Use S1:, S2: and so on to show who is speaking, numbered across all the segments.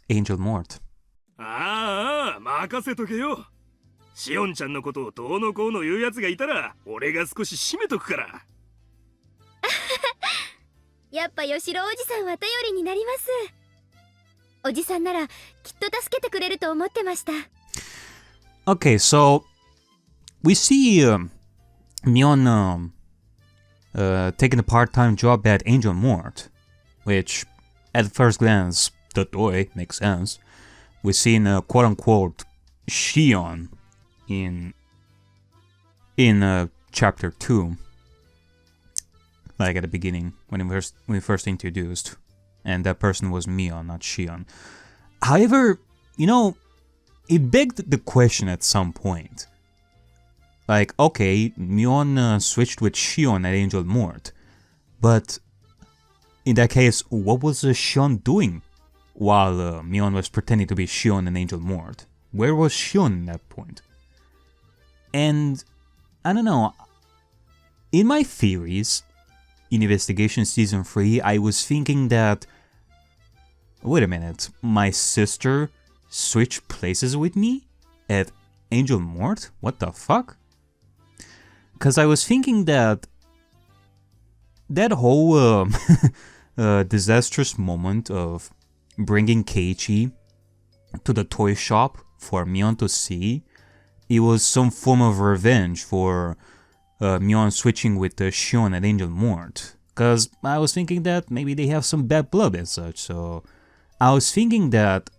S1: Angel Mort.
S2: ああ、任せとけよ。しおんちゃんのことをどうのこうの言うやつがいたら、俺が少し締めとくから。
S3: やっぱ吉郎おじさんは頼りになります。おじさんならきっと助けてくれると思ってました。
S1: Okay, so we see Mion taking a part-time job at Angel Mort, which at first glance, makes sense. We've seen quote-unquote Shion in chapter 2, like at the beginning when we first introduced, and that person was Mion, not Shion. However, you know, it begged the question at some point. Like, okay, Mion switched with Shion at Angel Mort, but in that case, what was Shion doing while Mion was pretending to be Shion and Angel Mort? Where was Shion at that point? And, I don't know, in my theories, in Investigation Season 3, I was thinking that, wait a minute, my sister switched places with me at Angel Mort? What the fuck? Because I was thinking that that whole disastrous moment of bringing Keiichi to the toy shop for Mion to see, it was some form of revenge for Mion switching with Shion at Angel Mort. Because I was thinking that maybe they have some bad blood and such, so I was thinking that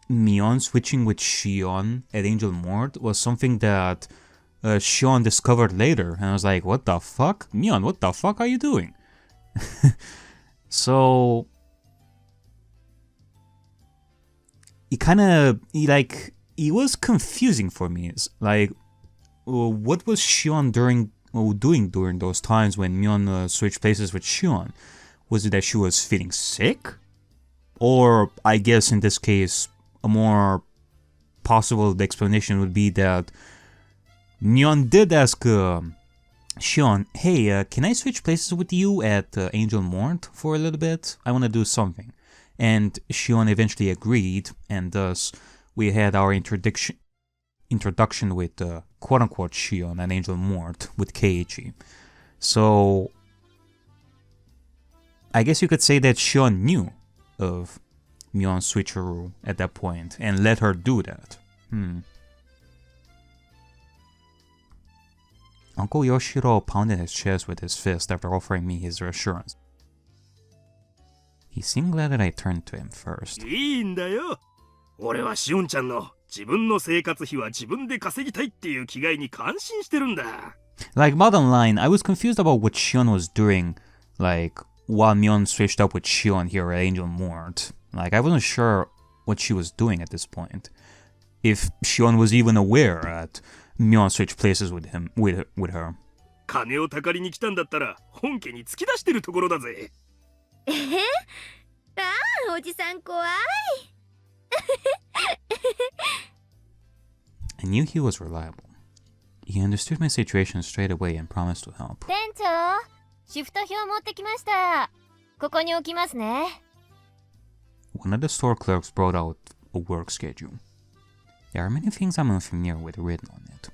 S1: Mion switching with Shion at Angel Mort was something that Shion discovered later, and I was like, what the fuck? Mion, what the fuck are you doing? So it was confusing for me. It's like, what was Shion doing during those times when Mion switched places with Shion? Was it that she was feeling sick? Or, I guess in this case, a more possible explanation would be that Mion did ask Shion, hey, can I switch places with you at Angel Mort for a little bit? I want to do something. And Shion eventually agreed, and thus we had our introduction with quote-unquote Shion and Angel Mort with Keiichi. So I guess you could say that Shion knew of Mion's switcheroo at that point and let her do that. Uncle Yoshiro pounded his chest with his fist after offering me his reassurance. He seemed glad that I turned to him first.
S2: いいんだよ。俺はしおんちゃんの自分の生活費は自分で稼ぎたいっていう気概に感心してるんだ。
S1: Like, bottom line, I was confused about what Shion was doing, like, while Mion switched up with Shion here at Angel Mort. Like, I wasn't sure what she was doing at this point. If Shion was even aware that Mion switched places with her.
S2: 金をたかりに来たんだったら本家に突き出してるところだぜ。
S3: ああ、おじさん怖い。
S1: I knew he was reliable. He understood my situation straight away and promised to help.
S3: 店長、シフト表持ってきました。ここに置きますね。
S1: One of the store clerks brought out a work schedule. There are many things I'm unfamiliar with written on it.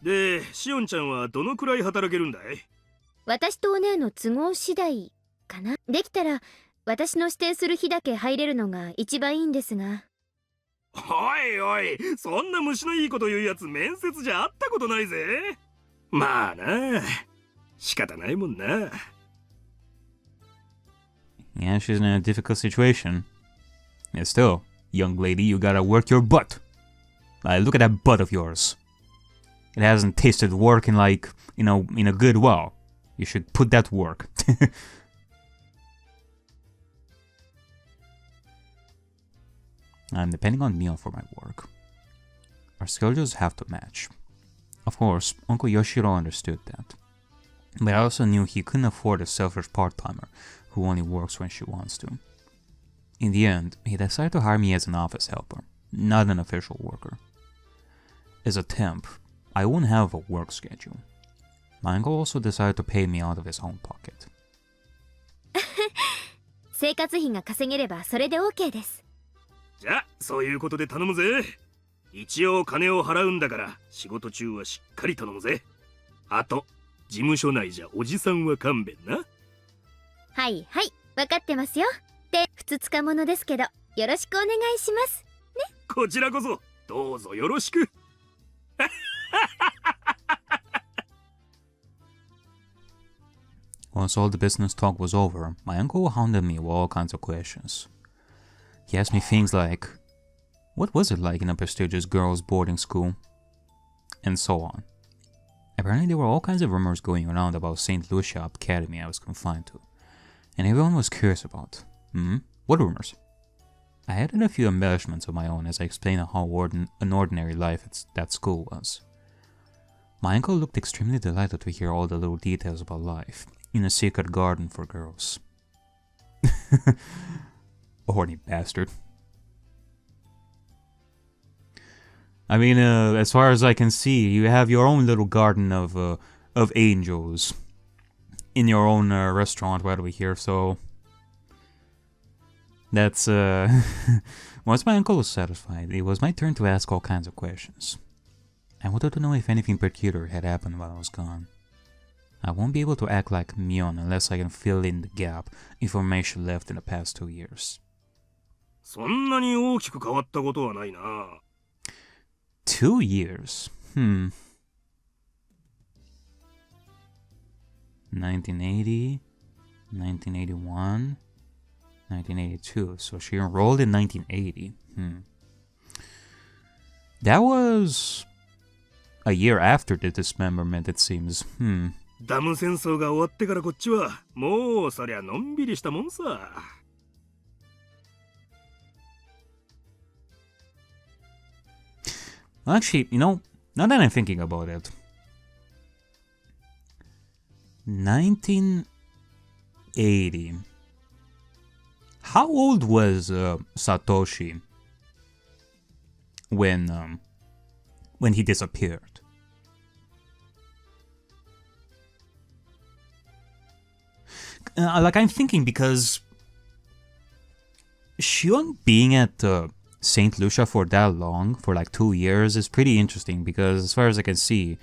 S2: で、しおんちゃんはどのくらい働けるんだい？
S3: 私とお姉の都合次第かな。できたら私の指定する日だけ入れるのが一番いいんですが。
S2: おいおい、そんな虫のいいこと言うやつ面接じゃ会ったことないぜ。まあな、仕方ないもんな。
S1: Yeah, she's in a difficult situation. And still, young lady, you gotta work your butt. Look at that butt of yours. It hasn't tasted work in like, in a good while. You should put that to work. I'm depending on Mion for my work. Our schedules have to match. Of course, Uncle Yoshiro understood that. But I also knew he couldn't afford a selfish part-timer who only works when she wants to. In the end, he decided to hire me as an office helper, not an official worker. As a temp, I wouldn't have a work schedule. My uncle also decided to pay me out of his own pocket.
S3: 生活費が稼げればそれで OK です。
S2: じゃあそういうことで頼むぜ。一応金を払うんだから仕事中はしっかり頼むぜ。あと事務所内じゃおじさんは勘弁な。
S3: はいはい、分かってますよ。で、ふつつかものですけど、よろしくお願いしますね。
S2: こちらこそどうぞよろしく。
S1: Once all the business talk was over, my uncle hounded me with all kinds of questions. He asked me things like, what was it like in a prestigious girls' boarding school? And so on. Apparently there were all kinds of rumors going around about St. Lucia Academy I was confined to, and everyone was curious about. What rumors? I added a few embellishments of my own as I explained how an ordinary life at that school was. My uncle looked extremely delighted to hear all the little details about life in a secret garden for girls. Horny bastard. I mean, as far as I can see, you have your own little garden of angels in your own restaurant right over here, so that's once my uncle was satisfied, it was my turn to ask all kinds of questions. I wanted to know if anything peculiar had happened while I was gone. I won't be able to act like Mion unless I can fill in the gap information left in the past 2 years.
S2: そんなに大きく変わったことはないな。
S1: 2 years? 1980, 1981, 1982. So she enrolled in 1980. That was a year after the dismemberment, it seems.
S2: ダム戦争が終わってからこっちはもうそりゃのんびりしたもんさ。
S1: Actually, you know, now that I'm thinking about it, 1980. How old was Satoshi when he disappeared? Like, I'm thinking because Shion being at St. Lucia for that long, for like 2 years, is pretty interesting because as far as I can see,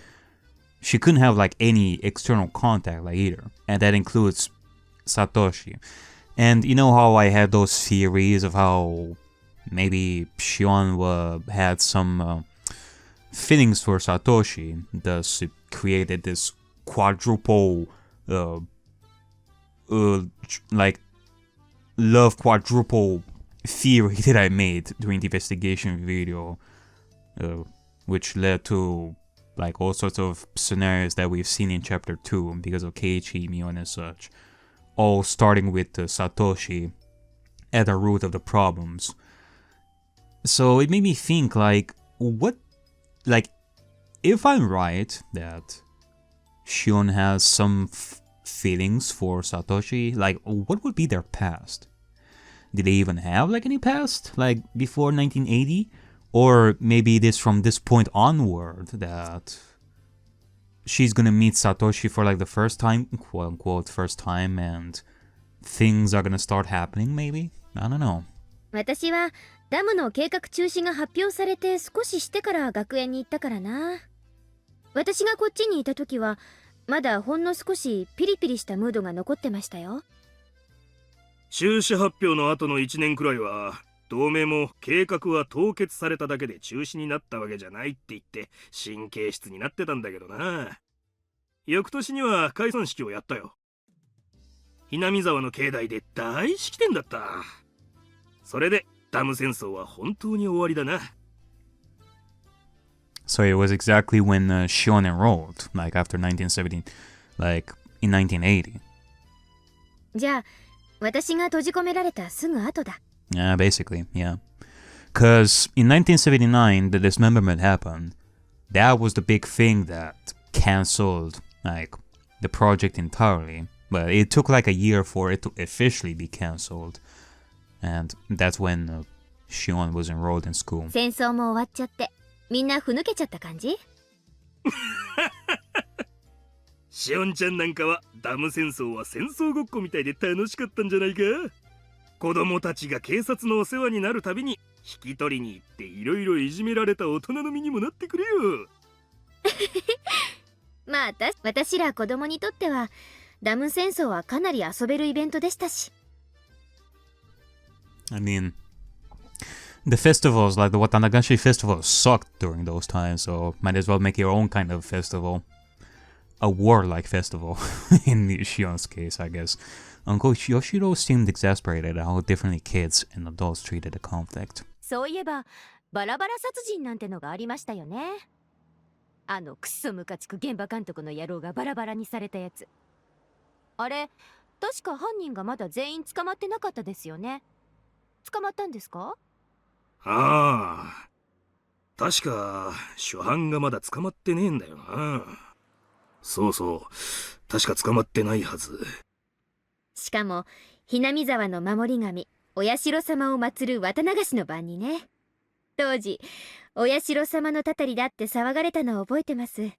S1: she couldn't have like any external contact like either, and that includes Satoshi. And you know how I had those theories of how maybe Shion had some feelings for Satoshi, thus it created this quadruple like love quadruple theory that I made during the investigation video, which led to like all sorts of scenarios that we've seen in chapter 2 because of Keiichi, Mion and such, all starting with Satoshi at the root of the problems. So it made me think like, if I'm right that Shion has some feelings for Satoshi, like what would be their past? Did they even have like any past, like before 1980? Or maybe it is from this point onward that she's gonna meet Satoshi for like the first time, quote unquote first time, and things are gonna start happening maybe? I don't know.
S3: 私はダムの計画中止が発表されて少ししてから学園に行ったからな。私がこっちにいた時はまだほんの少しピリピリしたムードが残ってましたよ。
S2: 中止発表の後の1年くらいは同盟も計画は凍結されただけで中止になったわけじゃないって言って神経質になってたんだけどな。翌年には解散式をやったよ。Hinamizawaの境内で大式典だった。それでダム戦争は本当に終わりだな。
S1: So it was exactly when Shion enrolled, like after 1970, like in 1980.
S3: じゃあ、私が閉じ込められたすぐ後だ。
S1: Yeah, basically, yeah. Because in 1979, the dismemberment happened. That was the big thing that cancelled, like, the project entirely. But it took like a year for it to officially be cancelled. And that's when Shion was enrolled in school.
S3: 戦争も終わっちゃって、みんなふぬけちゃった感じ？
S2: シオンちゃんなんかはダム戦争は戦争ごっこみたいで楽しかったんじゃないか？子供たちが警察のお世話になるたびに引き取りに行っていろいろいじめられた大人の身にもなってくれよ。
S3: まあ私ら子供にとってはダム戦争はかなり遊べるイベントでしたし。
S1: I mean, the festivals, like the Watanagashi festival, sucked during those times, so might as well make your own kind of festival. A warlike festival, in Shion's case, I guess. Uncle Yoshiro seemed exasperated at how differently kids and adults treated the conflict.
S3: そういえばバラバラ殺人なんてのがありましたよね。あのくっそムカつく現場監督の野郎がバラバラにされたやつ。あれ確か犯人がまだ全員捕まってなかったですよね。捕まったんですか？
S2: ああ、確か初犯がまだ捕まってねえんだよな。そうそう、確か捕まってないはず。
S3: しかもHinamizawaの守り神Oyashiro-samaを祀る綿流しの晩にね。当時Oyashiro-samaのたたりだって騒がれたのを覚えてます。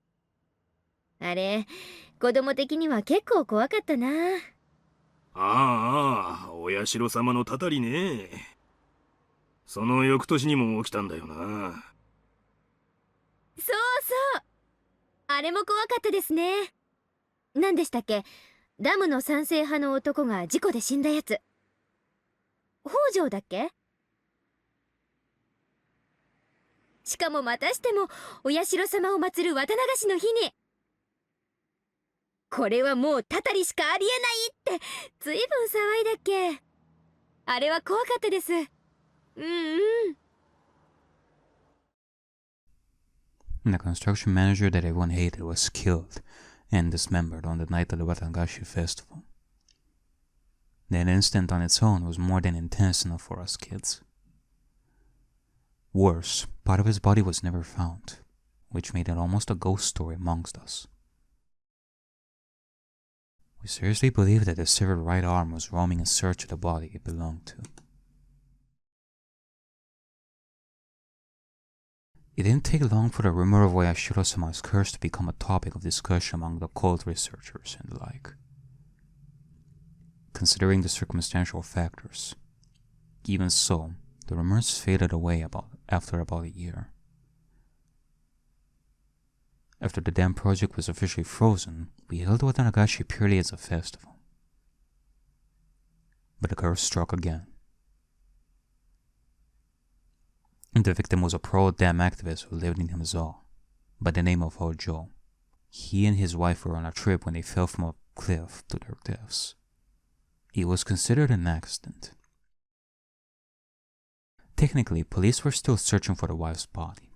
S3: あれ子供的には結構怖かったな。
S2: ああ、お社様のたたりね。その翌年にも起きたんだよな。
S3: そうそう、あれも怖かったですね。何でしたっけ、ダムの賛成派の男が事故で死んだやつ。北条だっけ。しかもまたしてもお社様を祀る綿流しの日に。これはもうたたりしかありえないってずいぶん騒いだっけ。あれは怖かったです。うんうん。
S1: The construction manager that everyone hated was killed and dismembered on the night of the Watanagashi festival. That instant on its own was more than intense enough for us kids. Worse, part of his body was never found, which made it almost a ghost story amongst us. We seriously believed that the severed right arm was roaming in search of the body it belonged to. It didn't take long for the rumor of Oyashiro-sama's curse to become a topic of discussion among the occult researchers and the like. Considering the circumstantial factors, even so, the rumors faded away after about a year. After the dam project was officially frozen, we held Watanagashi purely as a festival. But the curse struck again. The victim was a pro-dam activist who lived in Hinamizawa, by the name of Hojo. He and his wife were on a trip when they fell from a cliff to their deaths. It was considered an accident. Technically, police were still searching for the wife's body.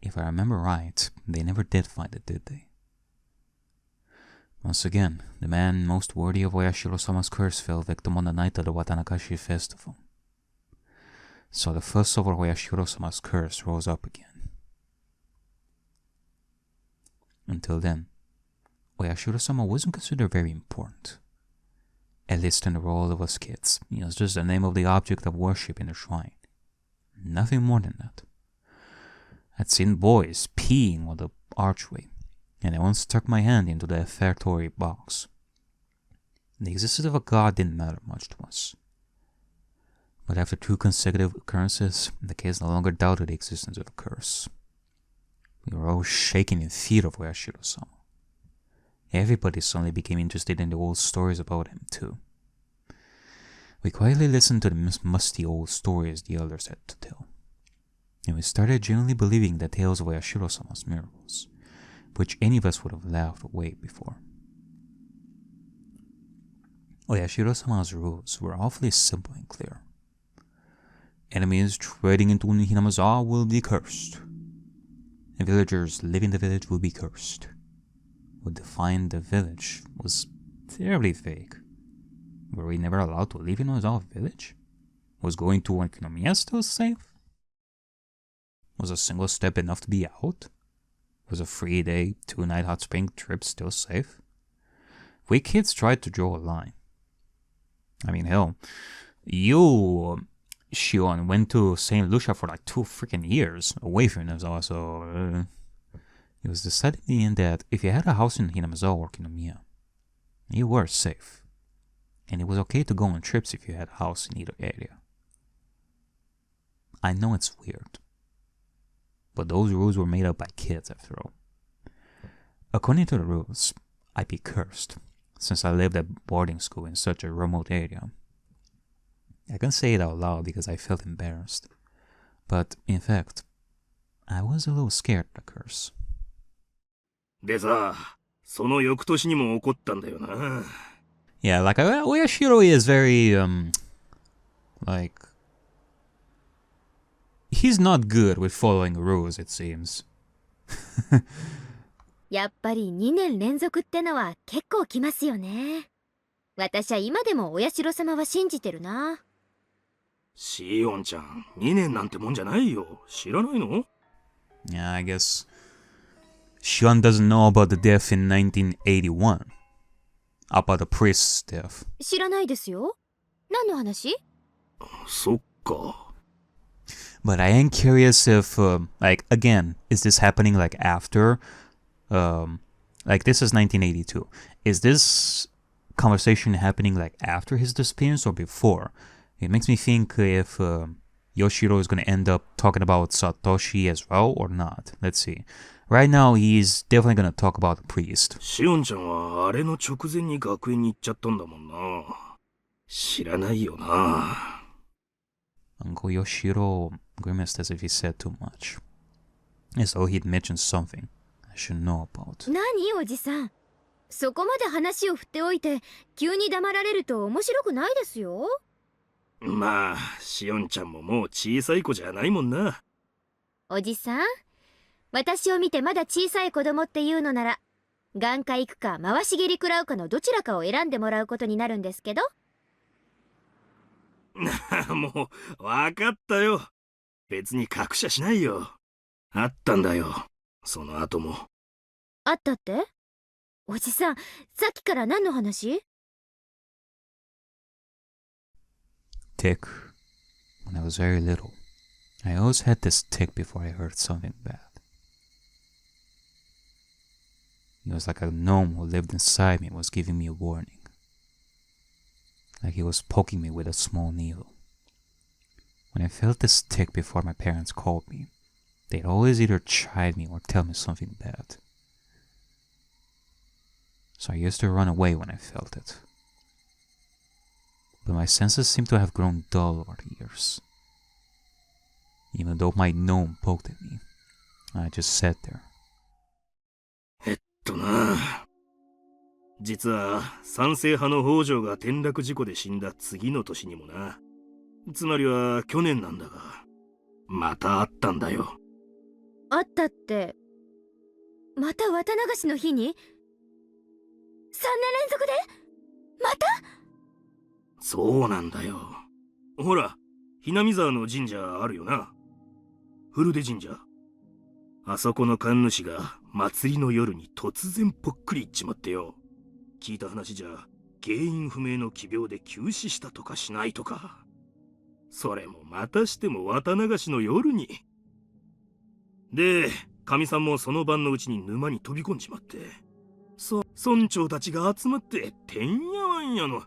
S1: If I remember right, they never did find it, did they? Once again, the man most worthy of Oyashiro-sama's curse fell victim on the night of the Watanagashi festival. So the fuss over Oyashiro-sama's curse rose up again. Until then, Oyashiro-sama wasn't considered very important. At least in the role of us kids, it was just the name of the object of worship in the shrine. Nothing more than that. I'd seen boys peeing on the archway, and I once stuck my hand into the offertory box. The existence of a god didn't matter much to us. But after 2 consecutive occurrences, the kids no longer doubted the existence of a curse. We were all shaking in fear of Oyashiro-sama. Everybody suddenly became interested in the old stories about him, too. We quietly listened to the musty old stories the elders had to tell. And we started genuinely believing the tales of Oyashiro-sama's miracles, which any of us would have laughed away before. Oyashiro-sama's rules were awfully simple and clear. Enemies trading into Hinamizawa will be cursed. And villagers living in the village will be cursed. What defined the village was terribly vague. Were we never allowed to leave Hinamizawa village? Was going to Kinomiya still safe? Was a single step enough to be out? Was a 3-day, 2-night hot spring trip still safe? We kids tried to draw a line. I mean, hell, you, Shion, went to St. Lucia for like 2 freaking years away from Hinamizawa, so it was decided in the end that if you had a house in Hinamizawa or Kinomiya, you were safe. and it was okay to go on trips if you had a house in either area. I know it's weird, but those rules were made up by kids after all. According to the rules, I'd be cursed, since I lived at boarding school in such a remote area. I can't say it out loud because I felt embarrassed, but in fact, I was a little scared of the curse.
S2: でさ、その翌年にも起こったんだよな。
S1: Yeah, like Oyashiro is very like he's not good with following rules, it seems.
S3: やっぱり2年連続ってのは結構きますよね。私は今でもお社様は信じてるな。
S2: シオンちゃん、2年なんてもんじゃないよ。知らないの？
S1: Yeah, I guess Shion doesn't know about the death in 1981. About the priest's death.
S3: 知らないですよ。何の話？
S2: そっか。
S1: But I am curious if, like, again, is this happening like after? Like, this is 1982. Is this conversation happening like after his disappearance or before? It makes me think if Yoshiro is going to end up talking about Satoshi as well or not. Let's see. Right now, he's definitely going to talk about the priest.
S2: シオンちゃんはあれの直前に学園に行っちゃったんだもんな。知らないよな。
S1: Uncle Yoshiro grimaced as if he said too much. As though he'd mentioned something I should know about.
S3: 何おじさん。そこまで話を振っておいて、急に黙られると面白くないですよ。
S2: まあ、シオンちゃんももう小さい子じゃないもんな。
S3: おじさん、私を見てまだ小さい子供っていうのなら、眼科行くか回し蹴り食らうかのどちらかを選んでもらうことになるんですけど。
S2: もう、わかったよ。別に隠しゃしないよ。あったんだよ。その後も。
S3: あったって？おじさん、さっきから何の話？
S1: Tick. When I was very little, I always had this tick before I heard something bad. It was like a gnome who lived inside me was giving me a warning. Like he was poking me with a small needle. When I felt this tick before my parents called me, they'd always either chide me or tell me something bad. So I used to run away when I felt it. But my senses seem to have grown dull over the years. Even though my gnome poked at me, I just sat there.
S2: 実は賛成派の北条が転落事故で死んだ次の年にもな。つまりは去年なんだが、またあったんだよ。
S3: あったって、また綿流しの日に？ 3 年連続で？また？
S2: そうなんだよ。ほら、hinamizawaの神社あるよな。古出神社。あそこの神主が祭りの夜に突然ぽっくりいっちまってよ。聞いた話じゃ原因不明の奇病で急死したとかしないとか。それもまたしても綿流しの夜に。で、神さんもその晩のうちに沼に飛び込んじまって。村長たちが集まっててんやわんやの。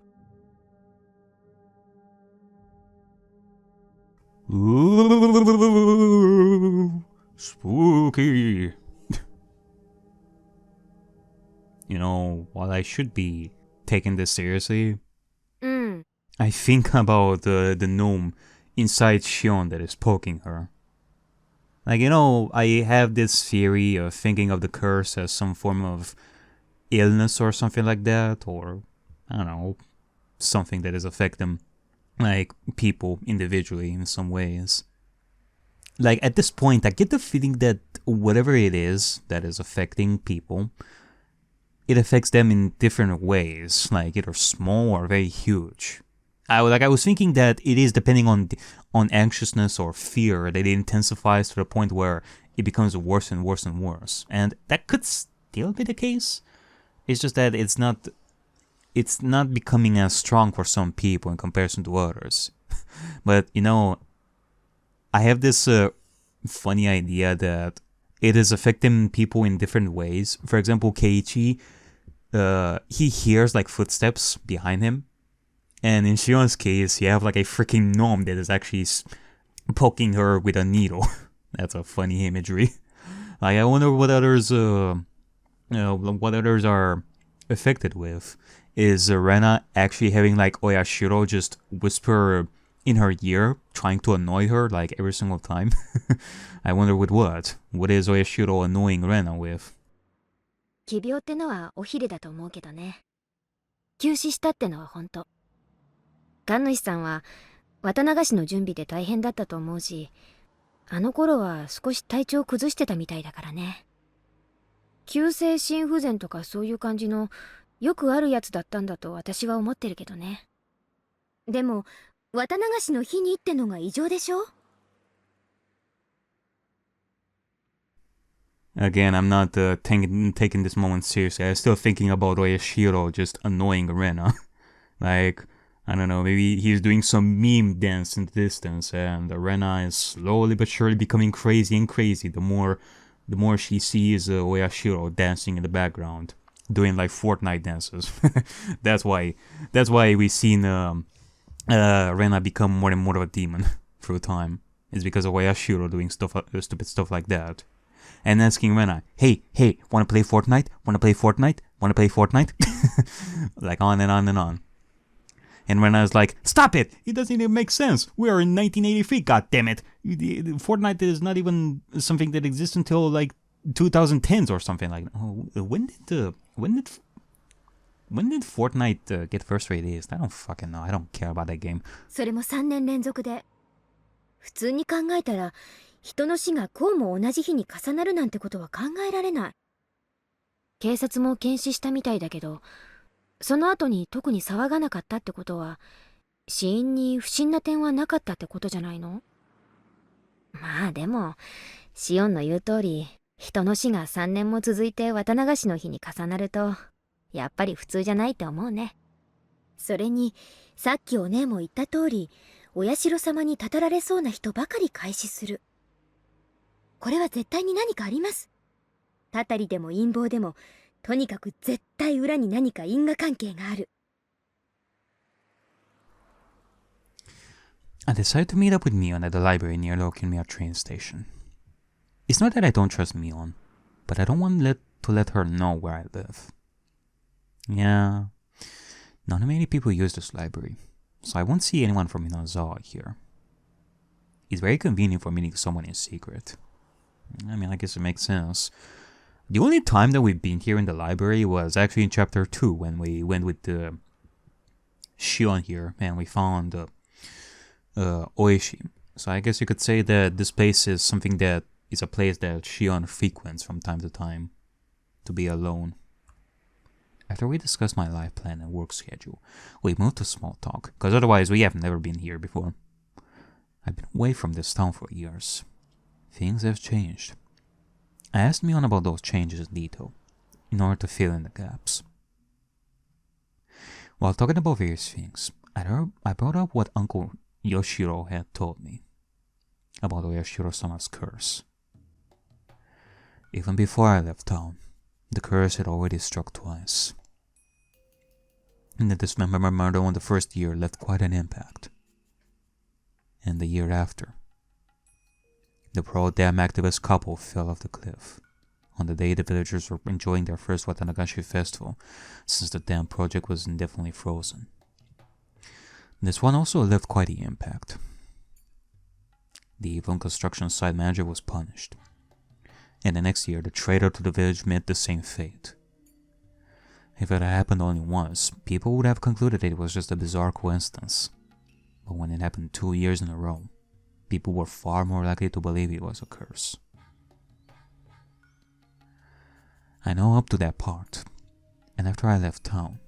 S1: Ooh, spooky. You know, while I should be taking this seriously, I think about the gnome inside Shion that is poking her. Like, you know, I have this theory of thinking of the curse as some form of illness or something like that, or, I don't know, something that is affecting, like, people individually in some ways. Like, at this point, I get the feeling that whatever it is that is affecting people, it affects them in different ways, like either small or very huge. I was thinking that it is depending on anxiousness or fear that it intensifies to the point where it becomes worse and worse and worse. And that could still be the case. It's just that it's not becoming as strong for some people in comparison to others. But, you know, I have this funny idea that it is affecting people in different ways. For example, Keiichi, he hears like footsteps behind him, And in Shion's case, you have like a freaking gnome that is actually poking her with a needle. That's a funny imagery. Like, I wonder what others are affected with. Is Rena actually having like Oyashiro just whisper in her ear, trying to annoy her like every single time? I wonder with what? What is Oyashiro annoying Rena with?
S3: 奇病ってのはおひれだと思うけどね。急死したってのは本当。神主さんは綿流しの準備で大変だったと思うし、あの頃は少し体調崩してたみたいだからね。急性心不全とかそういう感じのよくあるやつだったんだと私は思ってるけどね。でも綿流しの日にってのが異常でしょ？
S1: Again, I'm not taking this moment seriously. I'm still thinking about Oyashiro just annoying Rena. Like, I don't know, maybe he's doing some meme dance in the distance, and Rena is slowly but surely becoming crazy and crazy the more she sees Oyashiro dancing in the background, doing like Fortnite dances. That's why we've seen Rena become more and more of a demon through time. It's because of Oyashiro doing stupid stuff like that. And asking Rena, hey, wanna play Fortnite? Wanna play Fortnite? Wanna play Fortnite? Like on and on and on. And Rena is like, stop it! It doesn't even make sense. We are in 1983, goddammit. Fortnite is not even something that exists until like 2010s or something like that. Oh, when did Fortnite get first released? I don't fucking know. I don't care about that game.
S3: それも3年連続で。普通に考えたら人の死がこうも同じ日に重なるなんてことは考えられない。警察も検視したみたいだけど、その後に特に騒がなかったってことは死因に不審な点はなかったってことじゃないの？まあでもシオンの言う通り、人の死が3年も続いて綿流しの日に重なるとやっぱり普通じゃないって思うね。それにさっきお姉も言った通り、お社様にたたられそうな人ばかり開始する。これは絶対に何かあります。たたりでも陰謀でも、とにかく絶対裏に何か因果関係がある。
S1: I decided to meet up with Mion at the library near the Okinoya train station. It's not that I don't trust Mion, but I don't want to let her know where I live. Yeah, not many people use this library, so I won't see anyone from Hinamizawa here. It's very convenient for meeting someone in secret. I mean, I guess it makes sense. The only time that we've been here in the library was actually in chapter 2 when we went with the Shion here and we found Oishi. So I guess you could say that this place is something that is a place that Shion frequents from time to time to be alone. After we discussed my life plan and work schedule, we moved to small talk, because otherwise we have never been here before. I've been away from this town for years. Things have changed. I asked Mion about those changes in detail, in order to fill in the gaps. While talking about various things, I brought up what Uncle Yoshiro had told me about Oyashiro-sama's curse. Even before I left town, the curse had already struck twice. And the dismemberment murder on the first year left quite an impact. And the year after, the pro-dam activist couple fell off the cliff on the day the villagers were enjoying their first Watanagashi festival, since the dam project was indefinitely frozen. This one also left quite the impact. The evil construction site manager was punished, and the next year the traitor to the village met the same fate. If it had happened only once, people would have concluded that it was just a bizarre coincidence. But when it happened 2 years in a row, people were far more likely to believe it was a curse. I know up to that part, and after I left town,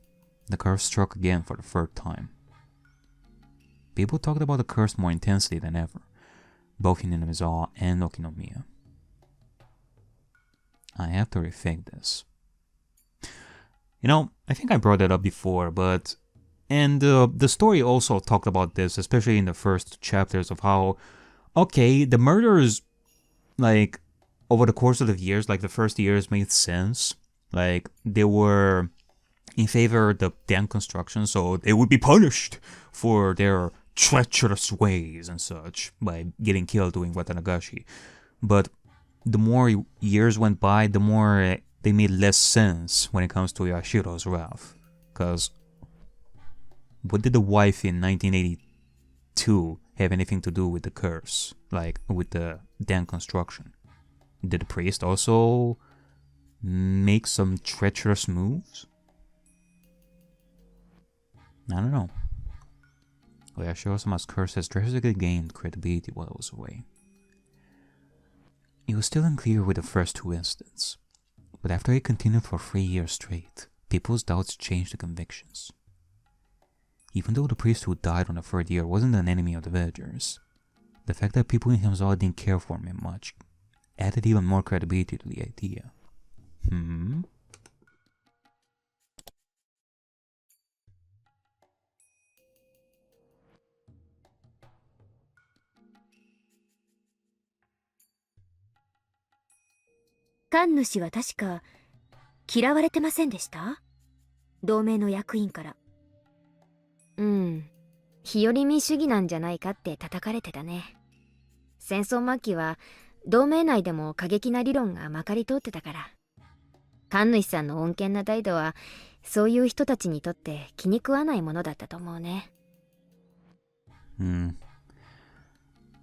S1: the curse struck again for the third time. People talked about the curse more intensely than ever, both in Hinamizawa and Okinomiya. I have to rethink this. You know, I think I brought that up before, but... And the story also talked about this, especially in the first chapters of how, okay, the murders, like, over the course of the years, like the first years made sense. Like, they were in favor of the Dan construction, so they would be punished for their treacherous ways and such by getting killed doing Watanagashi. But the more years went by, the more they made less sense when it comes to Yashiro's wrath. Because what did the wife in 1982 have anything to do with the curse? Like, with the Dan construction? Did the priest also make some treacherous moves? I don't know. Oyashiro-sama's curse has drastically gained credibility while it was away. It was still unclear with the first two incidents, but after it continued for 3 years straight, people's doubts changed to convictions. Even though the priest who died on the third year wasn't an enemy of the villagers, the fact that people in Hinamizawa didn't care for him much added even more credibility to the idea.
S3: 神主は確か嫌われてませんでした？同盟の役員から。日和見主義なんじゃないかって叩かれてたね。戦争末期は同盟内でも過激な理論がまかり通ってたから。神主さんの穏健な態度はそういう人たちにとって気に食わないものだったと思うね。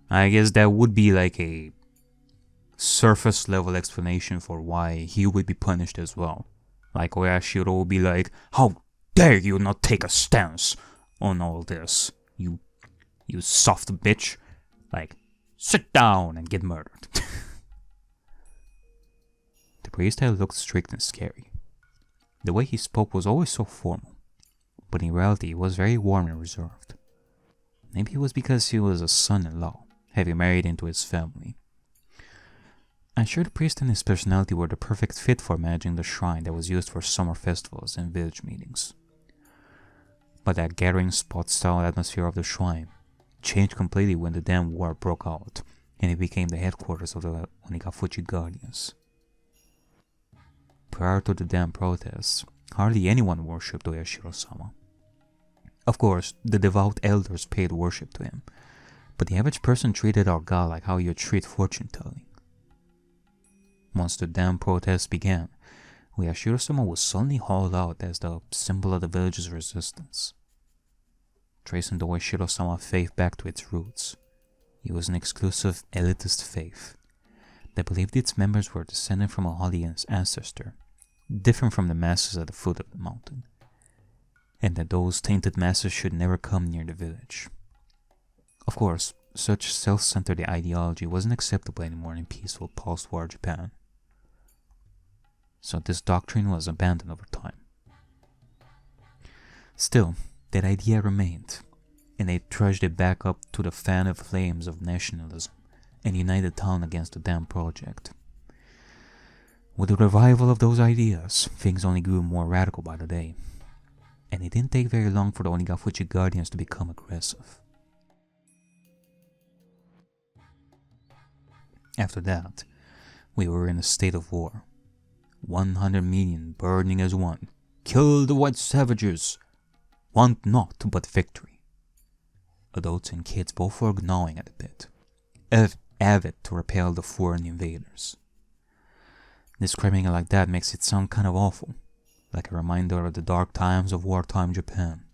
S1: I guess that would be like a surface level explanation for why he would be punished as well. Like Oyashiro would be like, "How dare you not take a stance on all this, you soft bitch. Like, sit down and get murdered." The priest had looked strict and scary. The way he spoke was always so formal, but in reality he was very warm and reserved. Maybe it was because he was a son-in-law, having married into his family. I'm sure the priest and his personality were the perfect fit for managing the shrine that was used for summer festivals and village meetings. But that gathering spot style atmosphere of the shrine changed completely when the Dam War broke out and it became the headquarters of the Onigafuchi Guardians. Prior to the Dam protests, hardly anyone worshipped Oyashiro-sama. Of course, the devout elders paid worship to him, but the average person treated our god like how you treat fortune-telling. Once the Dam protests began, Oyashiro-sama was suddenly hauled out as the symbol of the village's resistance. Tracing the Oyashiro-sama faith back to its roots, it was an exclusive elitist faith that believed its members were descended from a holy ancestor, different from the masses at the foot of the mountain, and that those tainted masses should never come near the village. Of course, such self-centered ideology wasn't acceptable anymore in peaceful post-war Japan, so this doctrine was abandoned over time. Still, that idea remained, and they trudged it back up to the fan of flames of nationalism and united the town against the Dam project. With the revival of those ideas, things only grew more radical by the day, and it didn't take very long for the Onigafuchi Guardians to become aggressive. After that, we were in a state of war. 100 million burning as one. Kill the white savages! Want naught but victory. Adults and kids both were gnawing at the bit, avid to repel the foreign invaders. Describing it like that makes it sound kind of awful, like a reminder of the dark times of wartime Japan.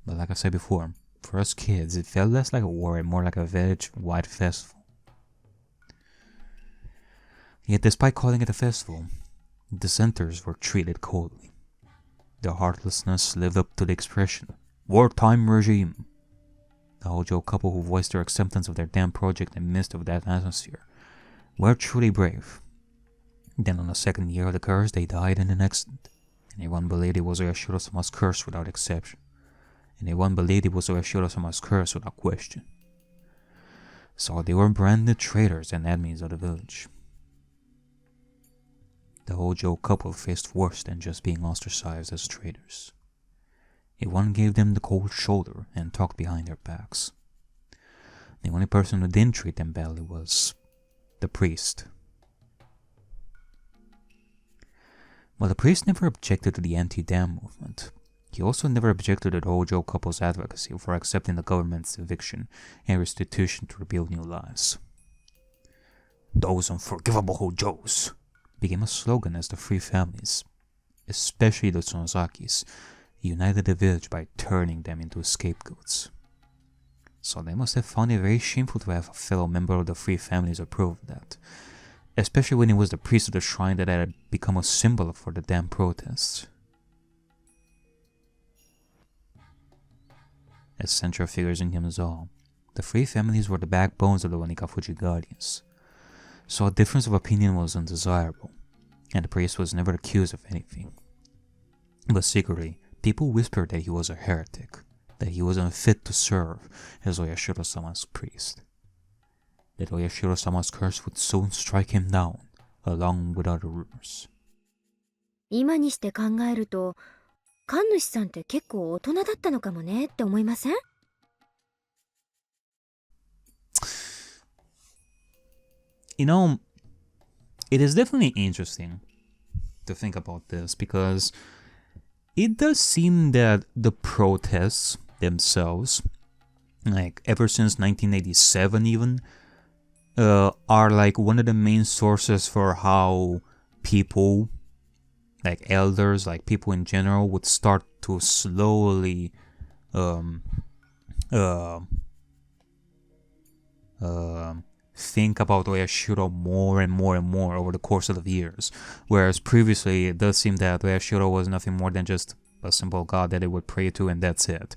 S1: But like I said before, for us kids it felt less like a war and more like a village-wide festival. Yet despite calling it a festival, dissenters were treated coldly. Their heartlessness lived up to the expression, wartime regime. The Hojo couple who voiced their acceptance of their damn project in the midst of that atmosphere were truly brave. Then on the second year of the curse, they died in an accident, and everyone believed it was Oyashiro-sama's curse without exception, and everyone believed it was Oyashiro-sama's curse without question. So they were branded traitors and enemies of the village. The Hojo couple faced worse than just being ostracized as traitors. Everyone gave them the cold shoulder and talked behind their backs. The only person who didn't treat them badly was the priest. While the priest never objected to the anti-dam movement, he also never objected to the Hojo couple's advocacy for accepting the government's eviction and restitution to rebuild new lives. "Those unforgivable Hojos" became a slogan as the three families, especially the Tsunozakis, united the village by turning them into scapegoats. So they must have found it very shameful to have a fellow member of the three families approve of that, especially when it was the priest of the shrine that had become a symbol for the dam protests. As central figures in Hinamizawa, the three families were the backbones of the Wanikafuji Guardians, so a difference of opinion was undesirable, and the priest was never accused of anything. But secretly, people whispered that he was a heretic, that he was unfit to serve as Oyashiro-sama's priest, that Oyashiro-sama's curse would soon strike him down, along with other rumors.
S3: 今にして考えると、神主さんって結構大人だったのかもねって思いません？
S1: You know, it is definitely interesting to think about this because it does seem that the protests themselves, like ever since 1987 even, are like one of the main sources for how people, like elders, like people in general, would start to slowly think about Oyashiro more and more and more over the course of the years. Whereas previously, it does seem that Oyashiro was nothing more than just a simple god that they would pray to, and that's it.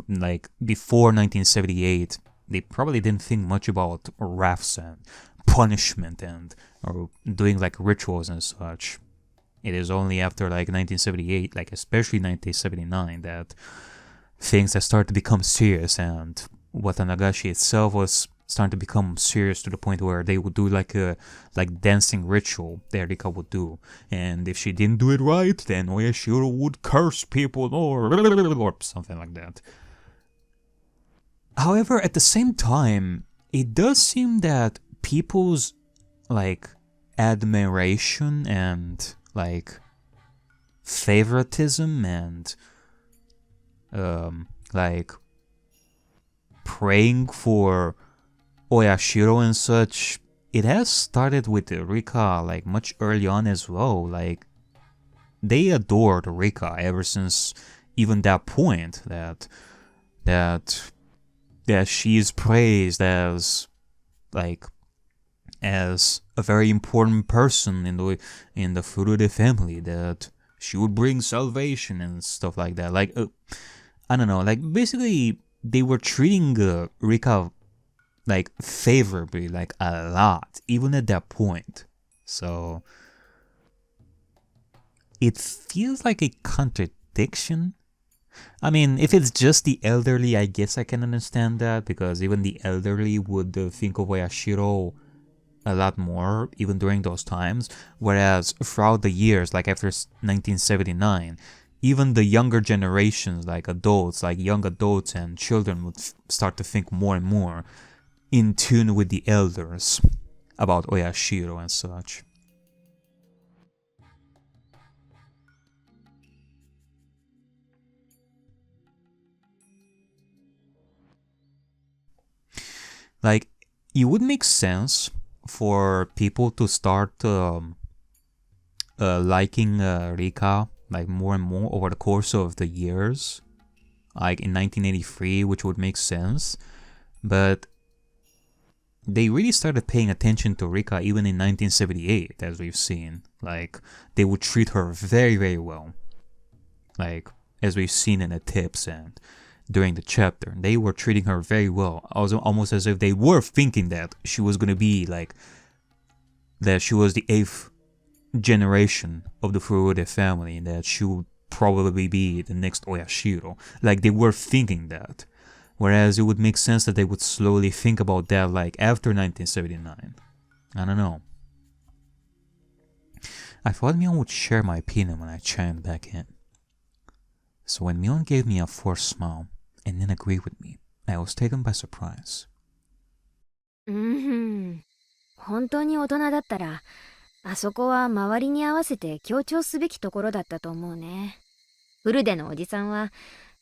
S1: Like before 1978, they probably didn't think much about wraths and punishment and or doing like rituals and such. It is only after like 1978, like especially 1979, that things have started to become serious, and Watanagashi itself was starting to become serious to the point where they would do like a dancing ritual that Rika would do, and if she didn't do it right, then Oyashiro would curse people or something like that. However, at the same time, it does seem that people's like admiration and like favoritism and like praying for Oyashiro and such, it has started with Rika like much early on as well. Like they adored Rika ever since even that point that she is praised as like as a very important person in the Furude family, that she would bring salvation and stuff like that. Like I don't know, like basically they were treating Rika like favorably, like a lot, even at that point. So it feels like a contradiction. I mean, if it's just the elderly, I guess I can understand that, because even the elderly would think of Oyashiro a lot more, even during those times. Whereas throughout the years, like after 1979, even the younger generations, like adults, like young adults and children, would start to think more and more in tune with the elders about Oyashiro and such. Like, it would make sense for people to start liking Rika like more and more over the course of the years, like in 1983, which would make sense. But they really started paying attention to Rika even in 1978, as we've seen. Like, they would treat her very, very well. Like, as we've seen in the tips and during the chapter, they were treating her very well. Also, almost as if they were thinking that she was going to be like, that she was the 8th generation of the Furude family, and that she would probably be the next Oyashiro. Like, they were thinking that. Whereas it would make sense that they would slowly think about that like after 1979. I don't know. I thought Mion would share my opinion when I chimed back in. So when Mion gave me a forced smile and then agreed with me, I was taken by surprise.
S3: 本当に大人だったらあそこは周りに合わせて強調すべきところだったと思うね。フルデのおじさんは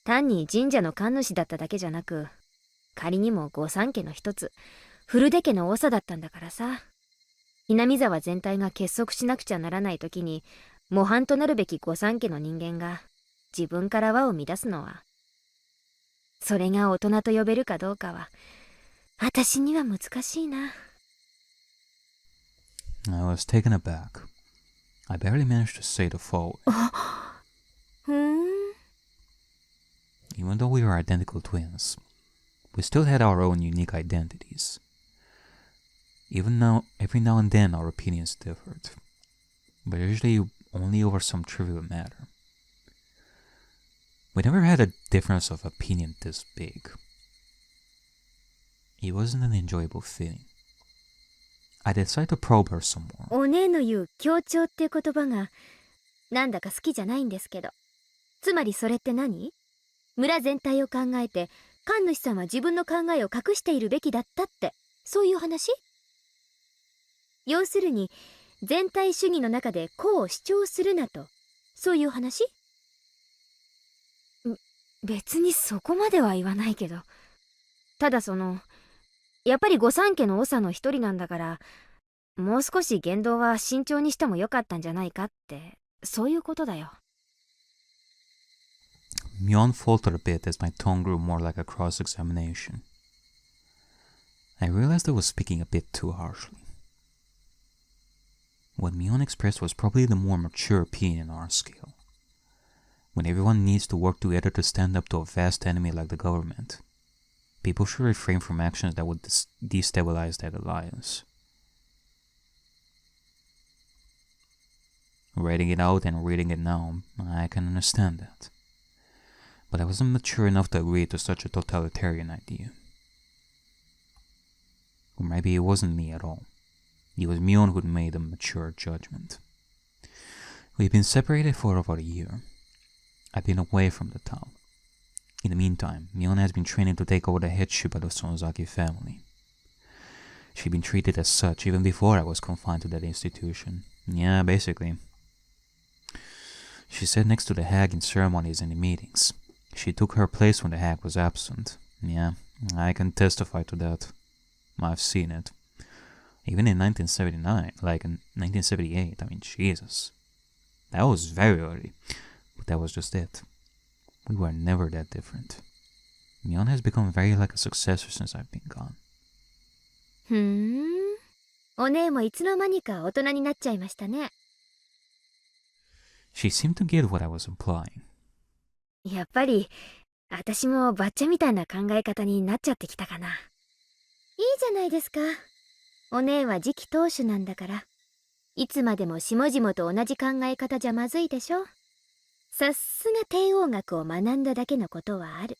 S3: 単に神社の神主だっただけじゃなく、仮にも御三家の一つ、フルデ家の長だったんだからさ。Hinamizawa全体が結束しなくちゃならない時に、模範となるべき御三家の人間が自分から輪を乱すのは、それが大人と呼べるかどうかは、私には難しいな。
S1: I was taken aback. I barely managed to say the following.
S3: ふーん。
S1: Even though we were identical twins, we still had our own unique identities. Even now, every now and then our opinions differed, but usually only over some trivial matter. We never had a difference of opinion this big. It wasn't an enjoyable feeling. I decided to probe her some more.
S3: お姉の言う協調って言葉がなんだか好きじゃないんですけど。つまりそれって何？村全体を考えて神主さんは自分の考えを隠しているべきだったって、そういう話？要するに全体主義の中で個を主張するなと、そういう話？別にそこまでは言わないけど、ただやっぱり御三家の長の一人なんだから、もう少し言動は慎重にしてもよかったんじゃないかって、そういうことだよ。
S1: Myon faltered a bit as my tone grew more like a cross-examination. I realized I was speaking a bit too harshly. What Myon expressed was probably the more mature opinion on our scale. When everyone needs to work together to stand up to a vast enemy like the government, people should refrain from actions that would destabilize that alliance. Writing it out and reading it now, I can understand that. But I wasn't mature enough to agree to such a totalitarian idea. Or maybe it wasn't me at all. It was Myon who'd made a mature judgment. We've been separated for about a year. I've been away from the town. In the meantime, Myon has been training to take over the headship of the Sonozaki family. She'd been treated as such even before I was confined to that institution. Yeah, basically. She sat next to the hag in ceremonies and in meetings. She took her place when the hag was absent. Yeah, I can testify to that. I've seen it. Even in 1979, like in 1978, I mean, Jesus. That was very early, but that was just it. We were never that different. Myon has become very like a successor since I've been gone.
S3: ふーん。お姉もいつの間にか大人になっちゃいましたね。
S1: She seemed to get what I was implying.
S3: やっぱり私もバッチャみたいな考え方になっちゃってきたかな。いいじゃないですか。お姉は次期当主なんだから、いつまでも下々と同じ考え方じゃまずいでしょ。さすが帝王学を学んだだけのことはある。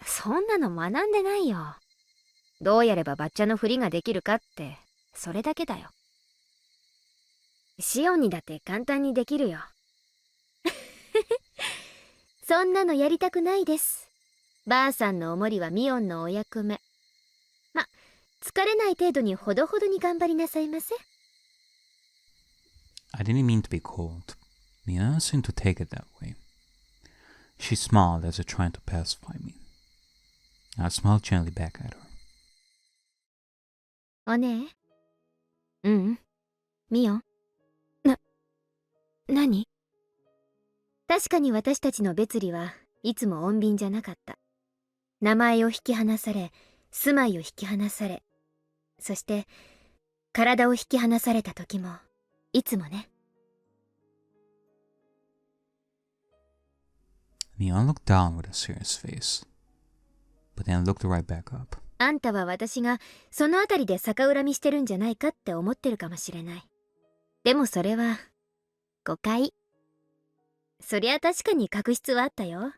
S3: そんなの学んでないよ。どうやればバッチャのふりができるかって、それだけだよ。シオンにだって簡単にできるよ。そんなのやりたくないです。ばあさんのおもりはミオンのお役目。ま、疲れない程度にほどほどに頑張りなさいませ。
S1: I didn't mean to be cold. Mina seemed to take it that way. She smiled as if trying to pacify me. I smiled gently back at her.
S3: おねえ。うん。ミオン。何？確かに私たちの別離はいつも穏便じゃなかった。名前を引き離され、住まいを引き離され、そして体を引き離された時もいつもね。
S1: Mion looked down with a serious face, but then looked right back up.
S3: あんたは私がそのあたりで逆恨みしてるんじゃないかって思ってるかもしれない。でもそれは誤解。そりゃ確かに確執はあったよ。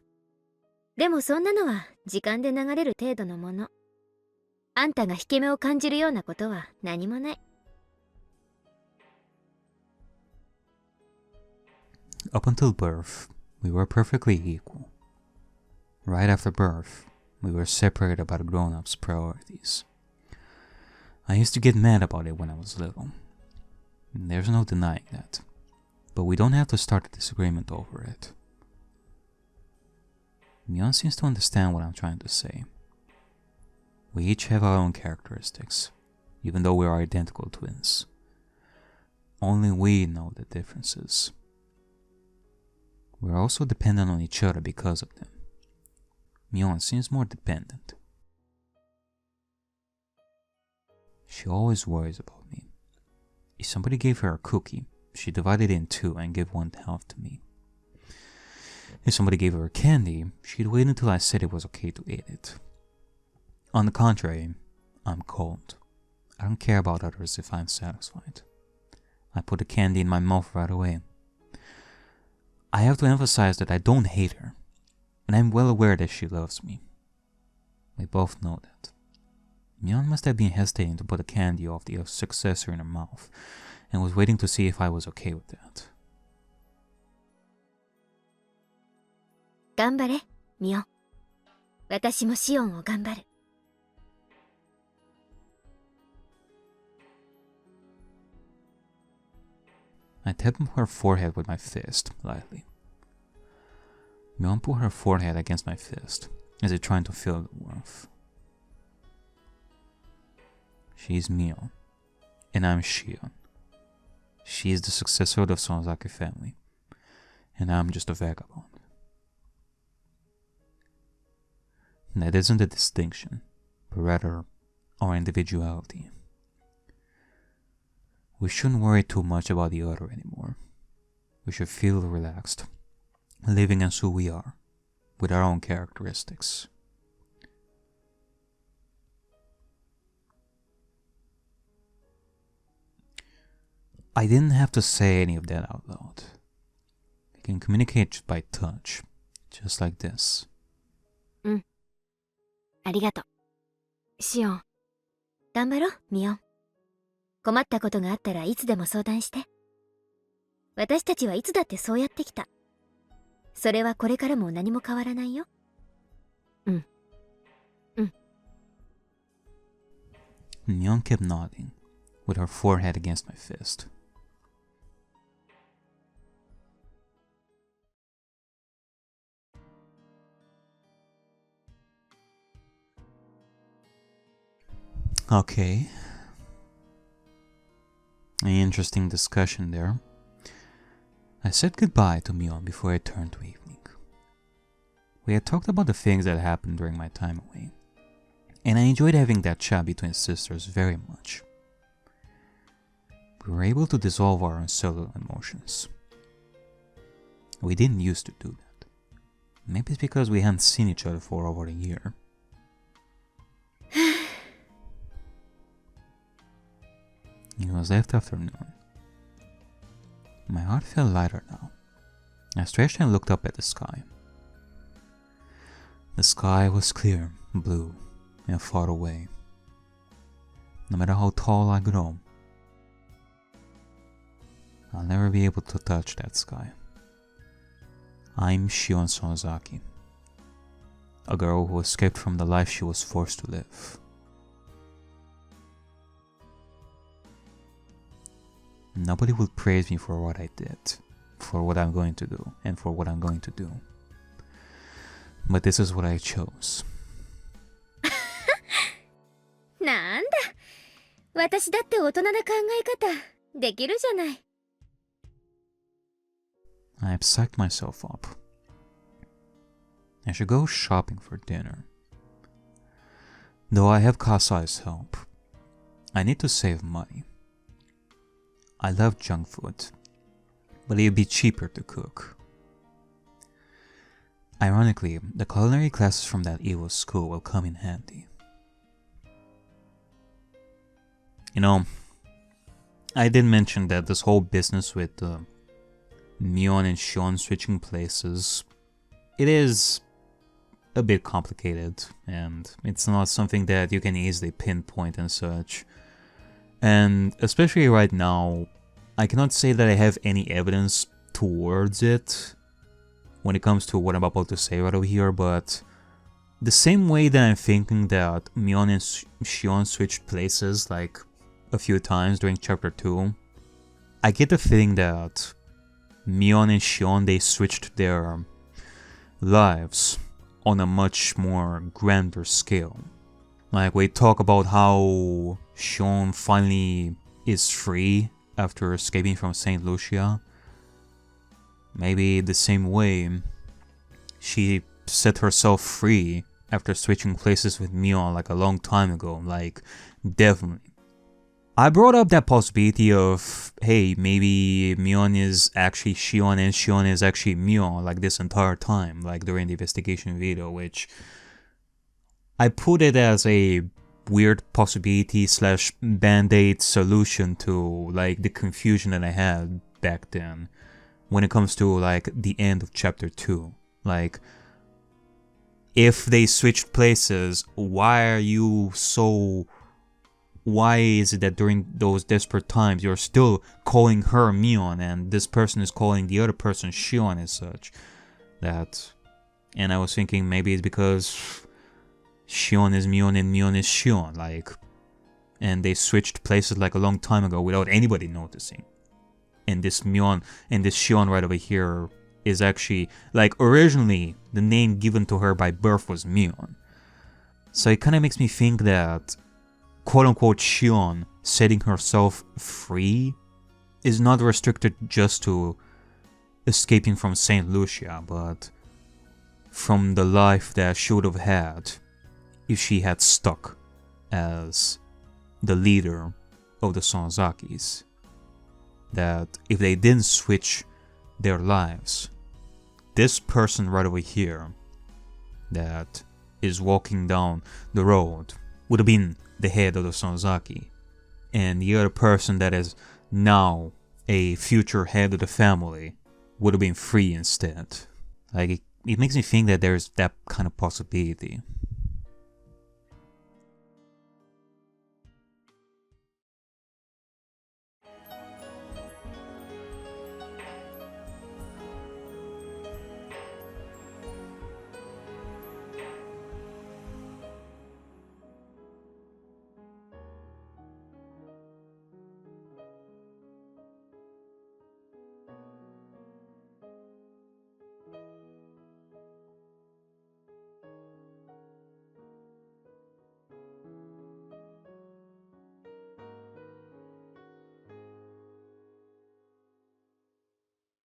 S3: でもそんなのは時間で流れる程度のもの。あんたが引け目を感じるようなことは何もない。
S1: Up until birth, we were perfectly equal. Right after birth, we were separated by the grown-ups' priorities. I used to get mad about it when I was little, There's no denying that. But we don't have to start a disagreement over it. Mion seems to understand what I'm trying to say. We each have our own characteristics, even though we are identical twins. Only we know the differences. We're also dependent on each other because of them. Mion seems more dependent. She always worries about me. If somebody gave her a cookie, she divided it in two and gave one half to me. If somebody gave her a candy, she'd wait until I said it was okay to eat it. On the contrary, I'm cold. I don't care about others if I'm satisfied. I put the candy in my mouth right away. I have to emphasize that I don't hate her, and I'm well aware that she loves me. We both know that. Mion must have been hesitating to put the candy of the successor in her mouth, and was waiting to see if I was okay with that.
S3: 頑張れ、ミオン。私もシオンを頑張る。
S1: I tapped her forehead with my fist, lightly. Mion put her forehead against my fist, as if trying to feel the warmth. She's Mion, and I'm Shion. She is the successor of the Sonozaki family, and I'm just a vagabond. That isn't a distinction, but rather our individuality. We shouldn't worry too much about the other anymore. We should feel relaxed, living as who we are, with our own characteristics. I didn't have to say any of that out loud. We can communicate just by touch, just like this.
S3: ありがとう。シオン。頑張ろう、ミオン。困ったことがあったらいつでも相談して。私たちはいつだってそうやってきた。それはこれからも何も変わらないよ。うん。
S1: Mion kept nodding, with her forehead against my fist. Okay. An interesting discussion there. I said goodbye to Mion before I turned to evening. We had talked about the things that happened during my time away, and I enjoyed having that chat between sisters very much. We were able to dissolve our unsettled emotions. We didn't used to do that. Maybe it's because we hadn't seen each other for over a year. It was late afternoon. My heart felt lighter now. I stretched and looked up at the sky. The sky was clear, blue, and far away. No matter how tall I grow, I'll never be able to touch that sky. I'm Shion Sonozaki, a girl who escaped from the life she was forced to live. Nobody will praise me for what I did, for what I'm going to do, and for what I'm going to do. But this is what I chose.
S3: なんだ。私だって大人な考え方できるじゃない。
S1: I have psyched myself up. I should go shopping for dinner. Though I have Kasai's help, I need to save money. I love junk food, but it would be cheaper to cook. Ironically, the culinary classes from that evil school will come in handy. You know, I did mention that this whole business with Mion and Shion switching places, it is a bit complicated, and it's not something that you can easily pinpoint and such. And especially right now, I cannot say that I have any evidence towards it when it comes to what I'm about to say right over here, but the same way that I'm thinking that Mion and Shion switched places like a few times during chapter 2, I get the feeling that Mion and Shion, they switched their lives on a much more grander scale. Like, we talk about how Shion finally is free after escaping from St. Lucia. Maybe the same way she set herself free after switching places with Mion like a long time ago. Like, definitely. I brought up that possibility of, hey, maybe Mion is actually Shion and Shion is actually Mion like this entire time, like during the investigation video, which I put it as a weird possibility slash band-aid solution to like the confusion that I had back then when it comes to like the end of chapter 2. Like, if they switched places, why is it that during those desperate times you're still calling her Mion and this person is calling the other person Shion as such? And I was thinking maybe it's because Shion is Mion and Mion is Shion, like, and they switched places like a long time ago without anybody noticing. And this Mion and this Shion right over here is actually, like, originally the name given to her by birth was Mion. So it kind of makes me think that quote-unquote Shion setting herself free is not restricted just to escaping from St. Lucia, but from the life that she would have had if she had stuck as the leader of the Sonozakis. That if they didn't switch their lives, this person right over here that is walking down the road would have been the head of the Sonozaki, and the other person that is now a future head of the family would have been free instead. Like, it makes me think that there's that kind of possibility.